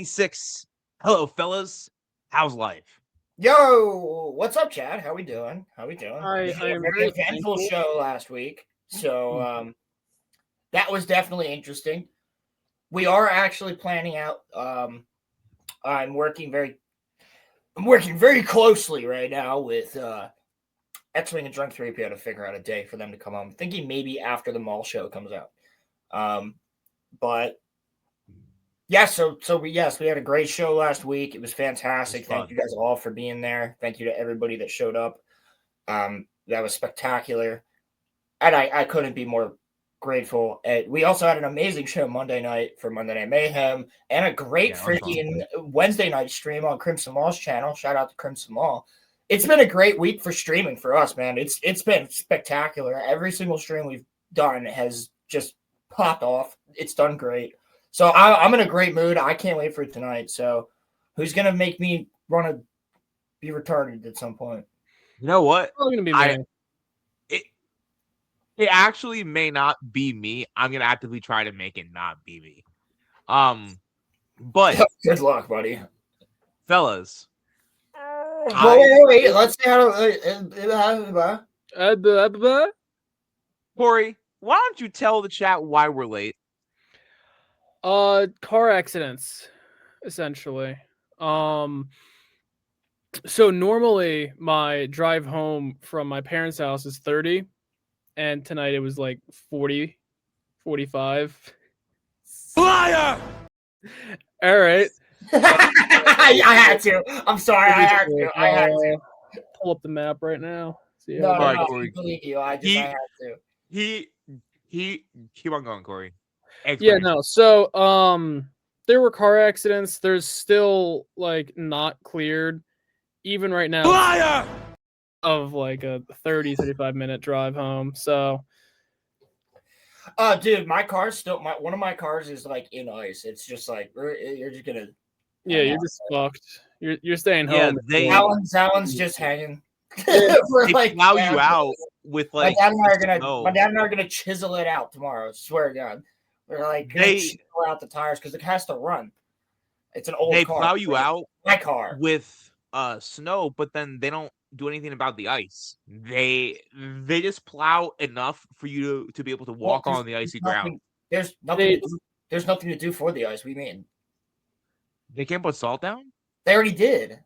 26. Hello, fellas. How's life? Yo, what's up, Chad? How we doing? I We had a am very very eventful thankful. show last week, so that was definitely interesting. We are actually planning out. I'm working very closely right now with X-Wing and Drunk 3PO to figure out a day for them to come on. I'm thinking maybe after the mall show comes out. But yeah, we had a great show last week. It was fantastic. Thank you guys all for being there. Thank you to everybody that showed up. That was spectacular, and I couldn't be more grateful. We also had an amazing show Monday night for Monday Night Mayhem, and a great freaking Wednesday night stream on Crimson Mall's channel. Shout out to Crimson Mall. It's been a great week for streaming for us, man. It's been spectacular. Every single stream we've done has just popped off. It's done great. So I'm in a great mood. I can't wait for tonight. So who's gonna make me want to be retarded at some point? You know what? Probably gonna be me. It actually may not be me. I'm gonna actively try to make it not be me. But good luck, buddy. Fellas. Wait. Let's see how. Corey, why don't you tell the chat why we're late? Car accidents, essentially. So normally my drive home from my parents' house is 30, and tonight it was like 40, 45. Liar! All right. I had to. I'm sorry. I had to. Pull up the map right now. See no, I believe you. I had to. He keep on going, Corey. Yeah, no. So there were car accidents. There's still like not cleared even right now. Liar! Of like a 35 minute drive home. So dude, my car's still one of my cars is like in ice. It's just like you're just gonna you're just fucked. You're staying home. Alan's just hanging. They plow you out with like my dad and I are gonna chisel it out tomorrow. I swear to God. We're like chisel out the tires because it has to run. It's an old car. They plow you out my car with snow, but then they don't do anything about the ice. They just plow enough for you to be able to walk on the icy ground. There's nothing to do for the ice. We mean they can't put salt down? They already did.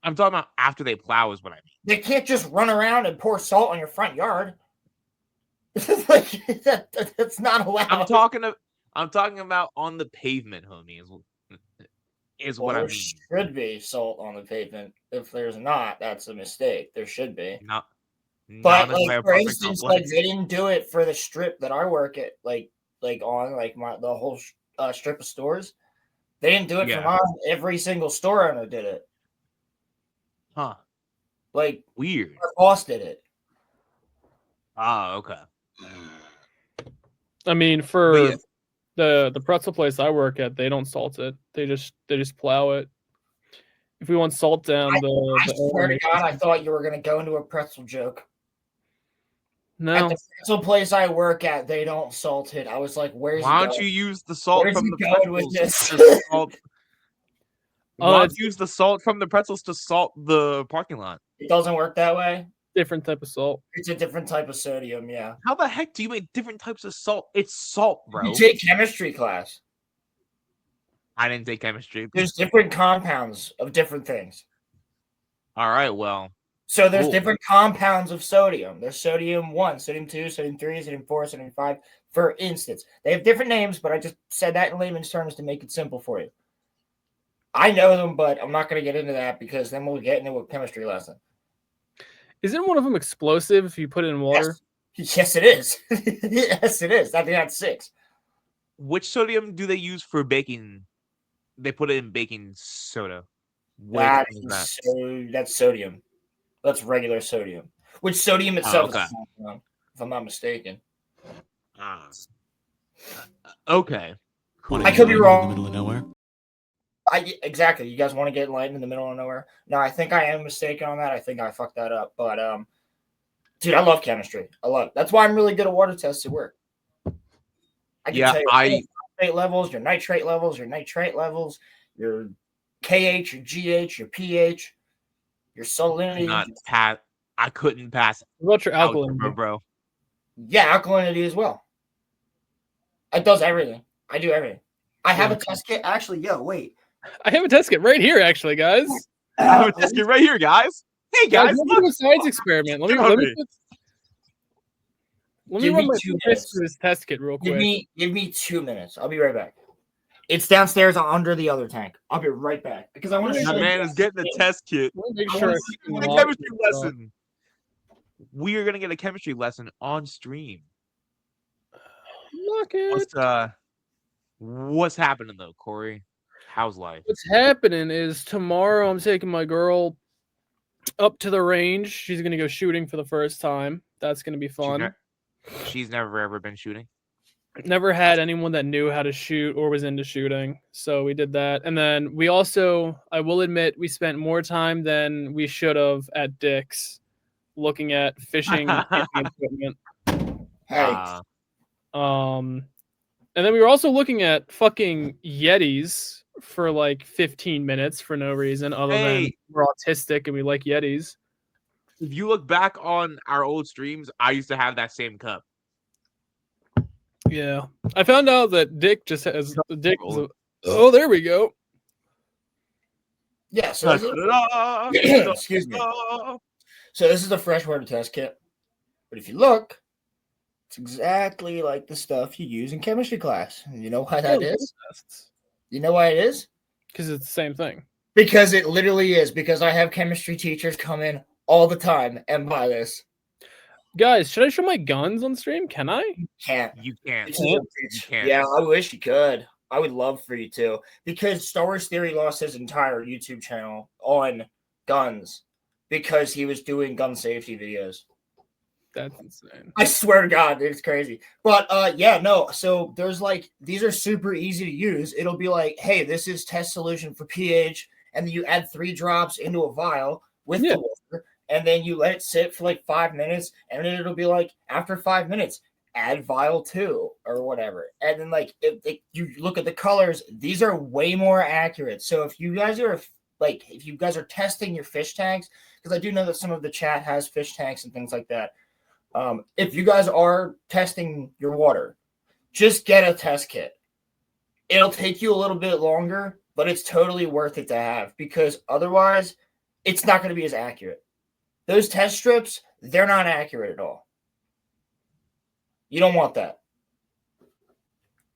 I'm talking about after they plow is what I mean. They can't just run around and pour salt on your front yard. That's not allowed. I'm talking about on the pavement, homie. Is what I mean. There should be salt on the pavement. If there's not, that's a mistake. There should be. But like, for instance, like they didn't do it for the strip that I work at, like on like the whole strip of stores. They didn't do it for mine. Every single store owner did it. Huh. Like weird. Our boss did it. Ah, okay. I mean, for the pretzel place I work at, they don't salt it. They just plow it. If we want salt down, I swear to God, I thought you were gonna go into a pretzel joke. No. At the pretzel place I work at, they don't salt it. I was like, "Where's why don't you use the salt from the pretzels to salt? Why don't you use the salt from the pretzels to salt the parking lot? It doesn't work that way. Different type of salt. It's a different type of sodium, yeah. How the heck do you make different types of salt? It's salt, bro. You take chemistry class. I didn't take chemistry. There's different compounds of different things. All right, well. So there's different compounds of sodium. There's sodium 1, sodium 2, sodium 3, sodium 4, sodium 5, for instance. They have different names, but I just said that in layman's terms to make it simple for you. I know them, but I'm not going to get into that because then we'll get into a chemistry lesson. Isn't one of them explosive if you put it in water? Yes it is. Yes, it is. I think that's 6. Which sodium do they use for baking? They put it in baking soda. That's sodium. That's regular sodium. Which sodium itself is, if I'm not mistaken. Okay. Cool. I could be wrong. In the middle of nowhere. Exactly. You guys want to get enlightened in the middle of nowhere? No, I think I am mistaken on that. I think I fucked that up. But dude, I love chemistry. That's why I'm really good at water tests at work. I phosphate levels, your nitrate levels, your nitrate levels, your KH, your GH, your pH, your salinity. I couldn't pass What about your algebra, alkalinity? bro. Yeah, alkalinity as well. It does everything. I do everything. I have a test kit. Actually, wait. I have a test kit right here, actually, guys. I have a test kit right here, guys. Hey guys, let me do a science experiment. Let me run my fist through this test kit real quick. Give me 2 minutes. I'll be right back. It's downstairs under the other tank. I'll be right back because I want to show you. That man is getting the test kit. Make sure a chemistry lesson. We are gonna get a chemistry lesson on stream. Look it. What's happening though, Corey? How's life? What's happening is tomorrow I'm taking my girl up to the range. She's gonna go shooting for the first time. That's gonna be fun. She's never ever been shooting. Never had anyone that knew how to shoot or was into shooting, so we did that. And then we also, I will admit, we spent more time than we should have at Dick's looking at fishing equipment. Hey. And then we were also looking at fucking Yetis for like 15 minutes for no reason other than we're autistic and we like Yetis. If you look back on our old streams, I used to have that same cup. Yeah. I found out that Dick just has oh, there we go. Yeah, so excuse me. So this is a freshwater test kit. But if you look, it's exactly like the stuff you use in chemistry class. You know why that is? You know why it is? Because it's the same thing. Because it literally is. Because I have chemistry teachers come in all the time and buy this. Guys, should I show my guns on stream? Can I? You can't. You can't. You can't. Yeah, I wish you could. I would love for you to. Because Star Wars Theory lost his entire YouTube channel on guns because he was doing gun safety videos. That's insane. I swear to God, it's crazy. But so there's like, these are super easy to use. It'll be like, hey, this is test solution for pH, and then you add 3 drops into a vial with the water, and then you let it sit for like 5 minutes, and then it'll be like, after 5 minutes, add vial 2 or whatever. And then like, if you look at the colors, these are way more accurate. So if you guys are testing your fish tanks, because I do know that some of the chat has fish tanks and things like that. If you guys are testing your water, just get a test kit. It'll take you a little bit longer, but it's totally worth it to have because otherwise it's not going to be as accurate. Those test strips, they're not accurate at all. You don't want that.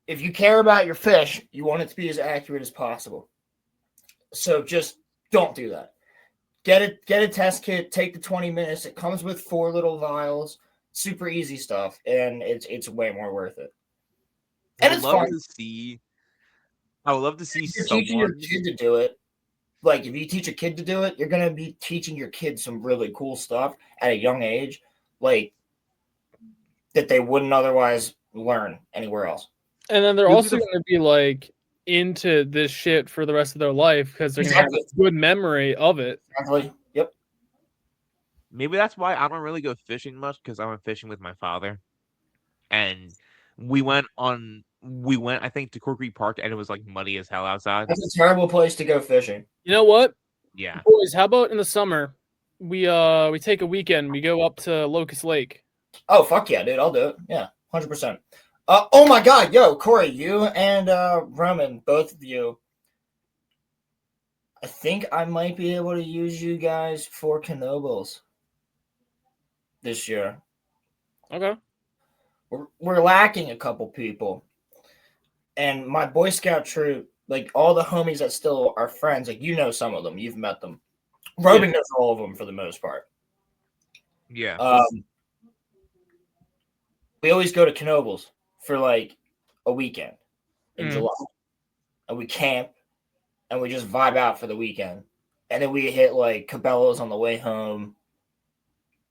If you care about your fish, you want it to be as accurate as possible. So just don't do that. Get a test kit, take the 20 minutes. It comes with 4 little vials. Super easy stuff, and it's way more worth it. And it's fun. I would love to see someone teaching your kid to do it. Like if you teach a kid to do it, you're gonna be teaching your kid some really cool stuff at a young age, like that they wouldn't otherwise learn anywhere else. And then they're also gonna be like into this shit for the rest of their life because they're gonna have a good memory of it. Exactly. Yep. Maybe that's why I don't really go fishing much because I went fishing with my father, and we went, I think, to Cork Creek Park, and it was like muddy as hell outside. That's a terrible place to go fishing. You know what? Yeah, boys, how about in the summer we take a weekend, we go up to Locust Lake? Oh fuck yeah, dude! I'll do it. Yeah, 100%. Oh my God, yo, Corey, you and Roman, both of you. I think I might be able to use you guys for Knobles this year. Okay. We're lacking a couple people. And my Boy Scout troop, like all the homies that still are friends, like you know some of them, you've met them. Robin knows all of them for the most part. Yeah. We always go to Knobles for like a weekend in July. And we camp and we just vibe out for the weekend. And then we hit like Cabela's on the way home.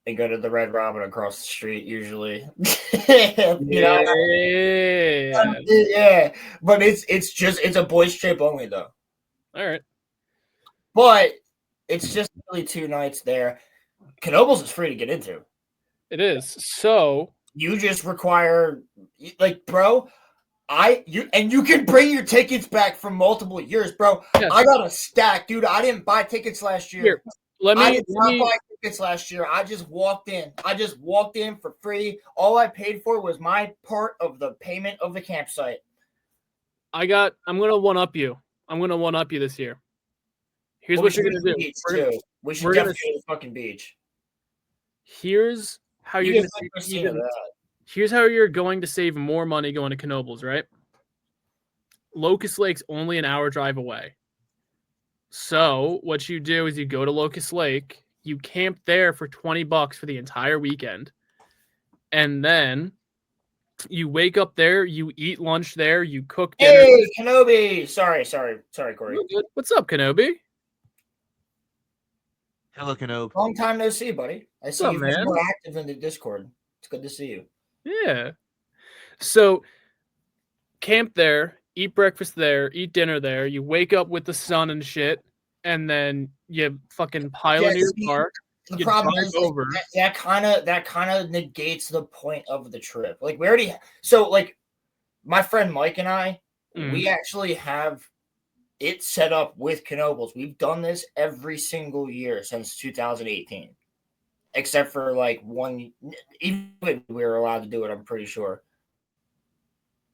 And go to the Red Robin across the street usually. Yeah. But it's a boys trip only though. All right. But it's just really 2 nights there. Knobles is free to get into. It is. So you just require, like, bro, You can bring your tickets back from multiple years, bro. Yes. I got a stack, dude. I didn't buy tickets last year. Here, I did not buy tickets last year. I just walked in. For free. All I paid for was my part of the payment of the campsite. I'm gonna one up you. I'm gonna one up you this year. Here's what you're gonna do. We should definitely go to the fucking beach. Here's how you're gonna Here's how you're going to save more money going to Knoebels, right? Locust Lake's only an hour drive away. So what you do is you go to Locust Lake, you camp there for $20 for the entire weekend, and then you wake up there, you eat lunch there, you cook dinner. Hey, Kenobi! Sorry, Corey. What's up, Kenobi? Hello, Kenobi. Long time no see, buddy. I see you've been more active in the Discord. It's good to see you. Yeah. So camp there, eat breakfast there, eat dinner there. You wake up with the sun and shit, and then you fucking pile into your car. The problem is that kind of negates the point of the trip. Like my friend Mike and I, we actually have it set up with Knoebels. We've done this every single year since 2018. Except for like one, even we were allowed to do it, I'm pretty sure.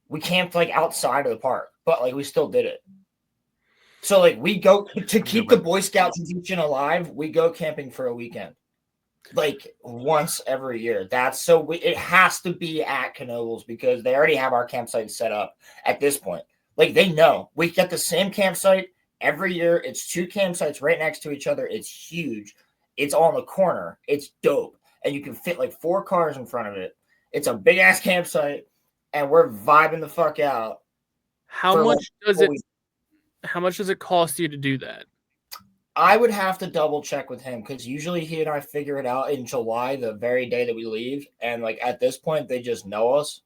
We camped like outside of the park, but like we still did it. So like we go to keep the Boy Scout tradition alive. We go camping for a weekend, like once every year. It has to be at Knoebels because they already have our campsite set up at this point. Like they know we get the same campsite every year. It's 2 campsites right next to each other. It's huge. It's on the corner. It's dope. And you can fit like 4 cars in front of it. It's a big ass campsite and we're vibing the fuck out. How much does it cost you to do that? I would have to double check with him because usually he and I figure it out in July, the very day that we leave. And like at this point, they just know us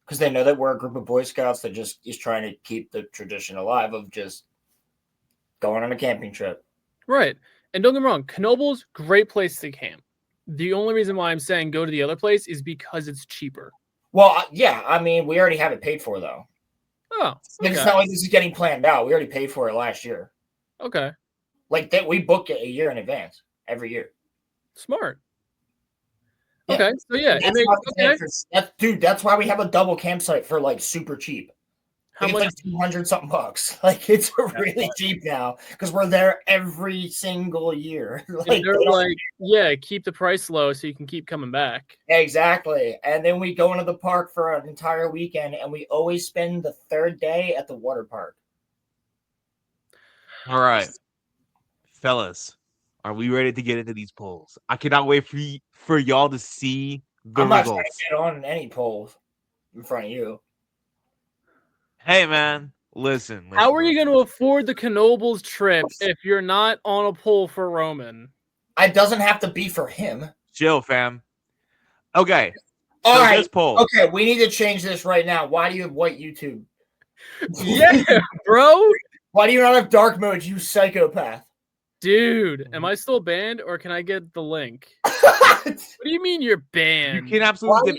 because they know that we're a group of Boy Scouts that just is trying to keep the tradition alive of just going on a camping trip. Right. And don't get me wrong, Knoebels, great place to camp. The only reason why I'm saying go to the other place is because it's cheaper. Well, yeah, I mean, we already have it paid for, though. Oh, okay. It's not like this is getting planned out. We already paid for it last year. Okay. Like that, we book it a year in advance every year. Smart. Yeah. Okay, so yeah, that's why we have a double campsite for like super cheap. How much? Like 200 something bucks. Like it's really cheap now because we're there every single year. Like, they're like, keep the price low so you can keep coming back. Exactly. And then we go into the park for an entire weekend, and we always spend the 3rd day at the water park. All right, fellas, are we ready to get into these polls? I cannot wait for y'all to see the results. I'm not trying to get on any polls in front of you. Hey, man, listen. How are you going to afford the Knoebels trip if you're not on a poll for Roman? It doesn't have to be for him. Chill, fam. Okay. All right. This poll. Okay, we need to change this right now. Why do you have white YouTube? Yeah, bro. Why do you not have dark mode, you psychopath? Dude, am I still banned or can I get the link? What do you mean you're banned? You can absolutely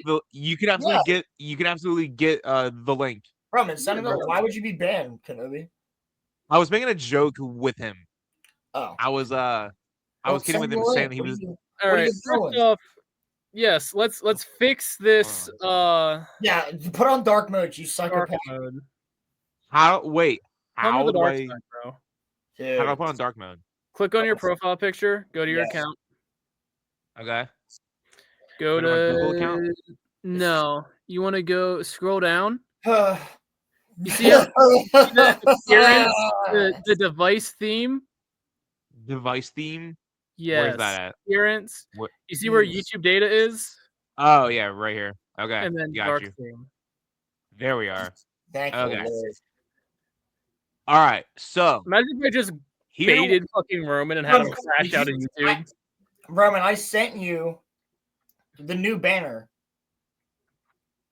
get the link. Roman, why would you be banned, Kenobi? I was making a joke with him. Oh. I was kidding with him saying he was all right. First off, yes, let's fix this. Yeah, put on dark mode, you psychopath. Mode. How do I bro? How do I put on dark mode? Click on your profile picture, go to your account. Okay. Go to my Google account? No. You want to go scroll down? You see the appearance, the device theme? Device theme? Yes. Where's that at? Appearance. You see where YouTube data is? Oh, yeah, right here. Okay. And then dark theme. There we are. Thank you. All right, so. Imagine if I just baited fucking Roman and had him crash out of YouTube. Roman, I sent you the new banner.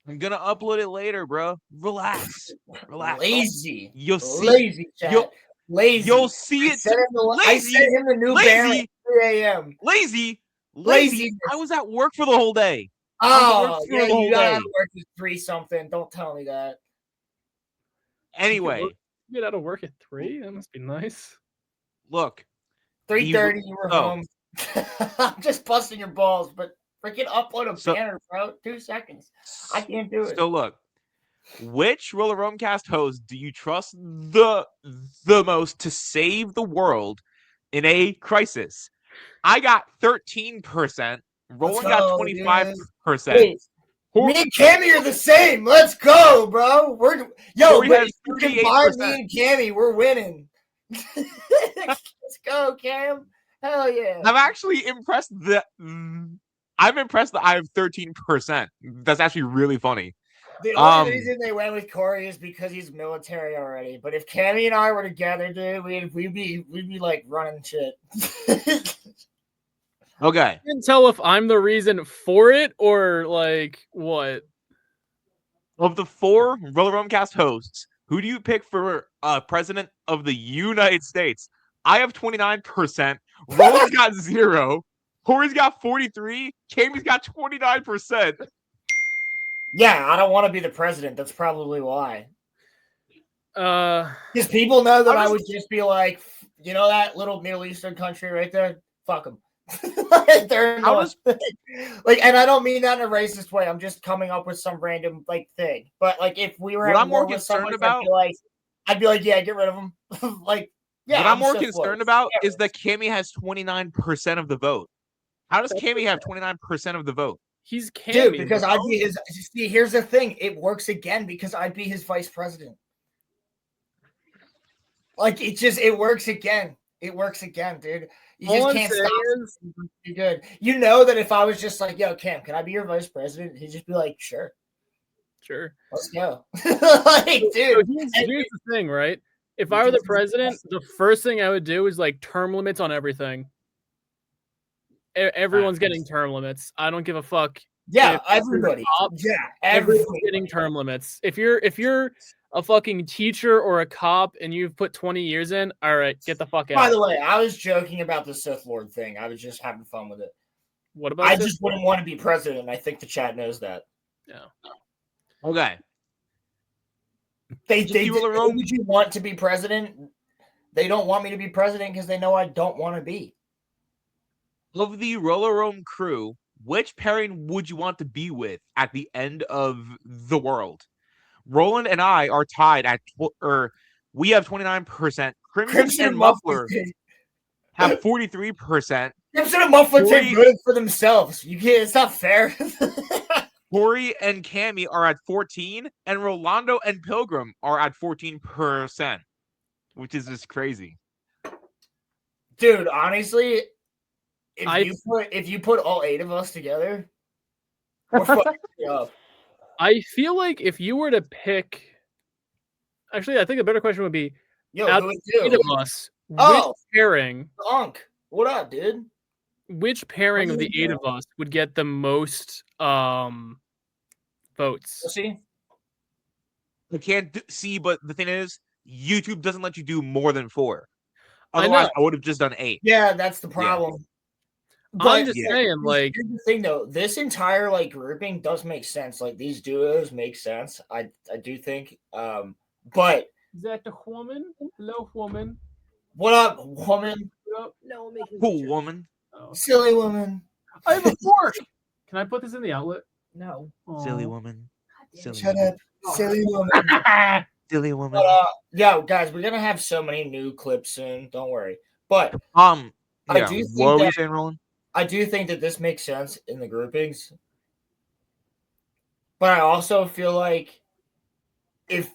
I'm gonna upload it later, bro. Relax. Lazy. You'll see. Lazy, chat. Lazy. You'll see it. I sent him the new banner at 3 a.m. Lazy. Lazy. I was at work for the whole day. Oh, yeah, you gotta work at 3-something. Don't tell me that. Anyway. You get out of work at 3? That must be nice. Look. 3:30, you were home. I'm just busting your balls, but freaking upload a banner, bro. 2 seconds. I can't do it. So look, which RoloRome cast host do you trust the most to save the world in a crisis? I got 13%. Roland got 25%. Me and Cammy are the same. Let's go, bro. But if you combine me and Cammy, we're winning. Let's go, Cam. Hell yeah. I'm actually impressed I'm impressed that I have 13%. That's actually really funny. The only reason they went with Corey is because he's military already. But if Cammy and I were together, dude, we'd be like running shit. Okay. You can tell if I'm the reason for it or like what. Of the 4 RoloRome cast hosts, who do you pick for president of the United States? I have 29%. Roland's got 0. Corey's got 43. Cammy's got 29%. Yeah, I don't want to be the president. That's probably why. Because people know that I would just be like, you know that little Middle Eastern country right there? Fuck them. They're like, and I don't mean that in a racist way. I'm just coming up with some random like thing. But like, if we were at war with someone, I'd be like, yeah, get rid of them. Like, yeah. What I'm more concerned about is that Cammy has 29% of the vote. How does Cammy have 29% of the vote? He's Cammy, dude, because I'd be his. See, here's the thing. It works again because I'd be his vice president. Like it works again. It works again, dude. You just can't stop. You're good. You know that if I was just like, yo, Cam, can I be your vice president? He'd just be like, sure. Let's go. Like, dude. So here's the thing, right? If I were the president, the first thing I would do is like term limits on everything. Everyone's getting term limits. I don't give a fuck. Yeah, everybody. Everyone's getting term limits. If you're a fucking teacher or a cop and you've put 20 years in, all right, get the fuck out. By the way, I was joking about the Sith Lord thing. I was just having fun with it. What about I just wouldn't want to be president. I think the chat knows that. Yeah. Okay. Would you want to be president? They don't want me to be president because they know I don't want to be. Of the RoloRome crew, which pairing would you want to be with at the end of the world? Roland and I are tied at, we have 29%. Crimson and Muffler have 43%. Crimson and Muffler take good for themselves. You can't. It's not fair. Corey and Cammy are at 14, and Rolando and Pilgrim are at 14%, which is just crazy. Dude, honestly, if you put all 8 of us together, we're fucking up. I feel like if you were to pick, actually, I think a better question would be, out of the 8 of us, which pairing? Unk, what up, dude? Which pairing of the 8 of us would get the most votes? See, I can't see, but the thing is, YouTube doesn't let you do more than 4. Otherwise, I would have just done 8. Yeah, that's the problem. Yeah. But I'm just saying, like, here's the thing though, this entire like grouping does make sense. Like these duos make sense. I do think. But is that the woman? Hello, woman. What up, woman? No, cool woman. Oh. Silly woman. I have a fork. Can I put this in the outlet? No. Aww. Silly woman. Shut up, silly woman. Silly woman. But, yeah, guys, we're gonna have so many new clips soon. Don't worry. But I do think what were you saying, Roland? I do think that this makes sense in the groupings. But I also feel like if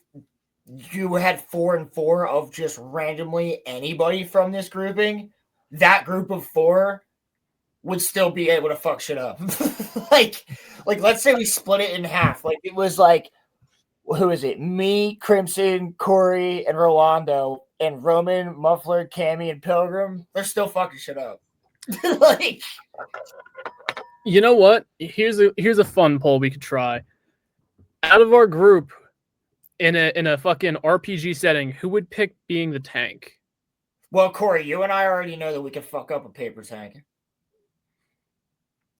you had 4 and 4 of just randomly anybody from this grouping, that group of 4 would still be able to fuck shit up. like let's say we split it in half. Like it was like, who is it? Me, Crimson, Corey, and Rolando, and Roman, Muffler, Cammy, and Pilgrim. They're still fucking shit up. Like, you know what? Here's a fun poll we could try. Out of our group, in a fucking RPG setting, who would pick being the tank? Well, Corey, you and I already know that we can fuck up a paper tank.